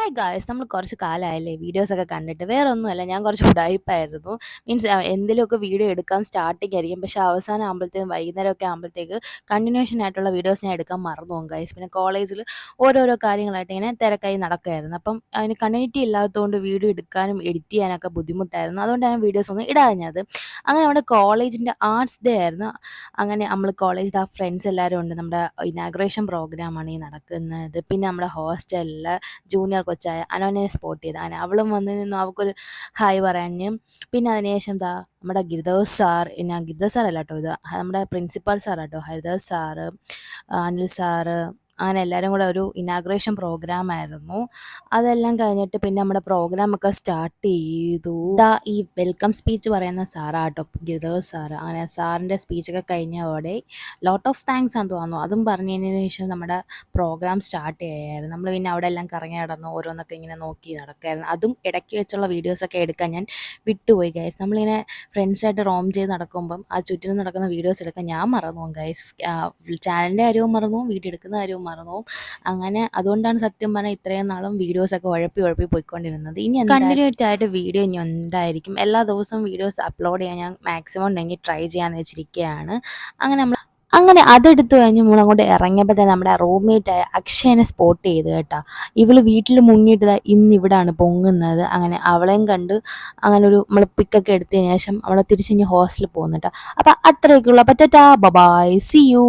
Hi guys, നമ്മൾ കുറച്ച് കാലമായല്ലേ വീഡിയോസൊക്കെ കണ്ടിട്ട്. വേറെ ഒന്നുമല്ല, ഞാൻ കുറച്ച് ഉടായിപ്പായിരുന്നു. മീൻസ് എന്തെങ്കിലുമൊക്കെ വീഡിയോ എടുക്കാൻ സ്റ്റാർട്ടിങ് ആയിരിക്കും, പക്ഷേ അവസാനം ആകുമ്പോഴത്തേക്കും വൈകുന്നേരമൊക്കെ ആകുമ്പോഴത്തേക്ക് കണ്ടിന്യൂഷൻ ആയിട്ടുള്ള വീഡിയോസ് ഞാൻ എടുക്കാൻ മറന്നു പോകും ഗായ്സ്. പിന്നെ കോളേജിൽ ഓരോരോ കാര്യങ്ങളായിട്ട് ഇങ്ങനെ തിരക്കായി നടക്കുമായിരുന്നു. അപ്പം അതിന് കണ്ടിന്യൂറ്റി ഇല്ലാത്തതുകൊണ്ട് വീഡിയോ എടുക്കാനും എഡിറ്റ് ചെയ്യാനൊക്കെ ബുദ്ധിമുട്ടായിരുന്നു. അതുകൊണ്ടാണ് വീഡിയോസ് ഒന്നും ഇടാഞ്ഞത്. അങ്ങനെ നമ്മുടെ കോളേജിൻ്റെ ആർട്സ് ഡേ ആയിരുന്നു. അങ്ങനെ നമ്മൾ കോളേജിൽ ഫ്രണ്ട്സ് എല്ലാവരും ഉണ്ട്. നമ്മുടെ ഇനാഗ്രേഷൻ പ്രോഗ്രാമാണ് ഈ നടക്കുന്നത്. പിന്നെ നമ്മുടെ ഹോസ്റ്റലിൽ ജൂനിയർ കൊച്ചായ അനോനെ സ്പോട്ട് ചെയ്ത് അങ്ങനെ അവളും വന്ന് നിന്ന് അവൾക്കൊരു ഹായ് പറയാനും. പിന്നെ അതിനുശേഷം നമ്മുടെ ഗിരിദാസ് സാർ, ഗിരിദാസ് സാറല്ല കേട്ടോ, ഇത് നമ്മുടെ പ്രിൻസിപ്പാൾ സാർ കേട്ടോ, ഹരിദാസ് സാറ്, അനിൽ സാറ്, അങ്ങനെ എല്ലാവരും കൂടെ ഒരു ഇനാഗ്രേഷൻ പ്രോഗ്രാം ആയിരുന്നു. അതെല്ലാം കഴിഞ്ഞിട്ട് പിന്നെ നമ്മുടെ പ്രോഗ്രാമൊക്കെ സ്റ്റാർട്ട് ചെയ്തു. ഈ വെൽക്കം സ്പീച്ച് പറയുന്ന സാറാട്ടോ ഗിരിദാസ് സാറ്. അങ്ങനെ സാറിൻ്റെ സ്പീച്ചൊക്കെ കഴിഞ്ഞതോടെ ലോട്ട് ഓഫ് താങ്ക്സ് ആണെന്ന് തോന്നുന്നു. അതും പറഞ്ഞതിന് ശേഷം നമ്മുടെ പ്രോഗ്രാം സ്റ്റാർട്ട് ചെയ്യായിരുന്നു. നമ്മൾ പിന്നെ അവിടെ എല്ലാം കറങ്ങി നടന്നു ഓരോന്നൊക്കെ ഇങ്ങനെ നോക്കി നടക്കായിരുന്നു. അതും ഇടയ്ക്ക് വെച്ചുള്ള വീഡിയോസൊക്കെ എടുക്കാൻ ഞാൻ വിട്ടുപോയി ഗൈസ്. നമ്മളിങ്ങനെ ഫ്രണ്ട്സായിട്ട് റോം ചെയ്ത് നടക്കുമ്പം ആ ചുറ്റിനും നടക്കുന്ന വീഡിയോസ് എടുക്കാൻ ഞാൻ മറന്നു പോകും ഗൈസ്. ചാനലിൻ്റെ കാര്യവും മറന്നു, വീഡിയോ എടുക്കുന്ന കാര്യവും മറന്നു. അങ്ങനെ അതുകൊണ്ടാണ് സത്യം പറഞ്ഞാൽ ഇത്രയും നാളും വീഡിയോസൊക്കെ ഉഴപ്പി പോയിക്കൊണ്ടിരുന്നത്. ഇനി കണ്ടിന്യൂറ്റി ആയിട്ട് വീഡിയോ ഇനി ഉണ്ടായിരിക്കും. എല്ലാ ദിവസവും വീഡിയോസ് അപ്ലോഡ് ചെയ്യാൻ ഞാൻ മാക്സിമം ഉണ്ടെങ്കിൽ ട്രൈ ചെയ്യാമെന്ന് വെച്ചിരിക്കുകയാണ്. അങ്ങനെ അതെടുത്ത് കഴിഞ്ഞ് നമ്മളങ്ങോട്ട് ഇറങ്ങിയപ്പോൾ തന്നെ നമ്മുടെ റൂംമേറ്റായ അക്ഷയനെ സ്പോട്ട് ചെയ്ത് കേട്ടോ. ഇവള് വീട്ടിൽ മുങ്ങിയിട്ട് ഇന്നിവിടാണ് പൊങ്ങുന്നത്. അങ്ങനെ അവളെയും കണ്ട് അങ്ങനെ ഒരു നമ്മൾ പിക്കൊക്കെ എടുത്തതിന് ശേഷം അവളെ തിരിച്ച് ഇനി ഹോസ്റ്റലിൽ പോകുന്നു കേട്ടോ. അപ്പം അത്രയൊക്കെയുള്ള പറ്റാ, ബൈ, സി യു.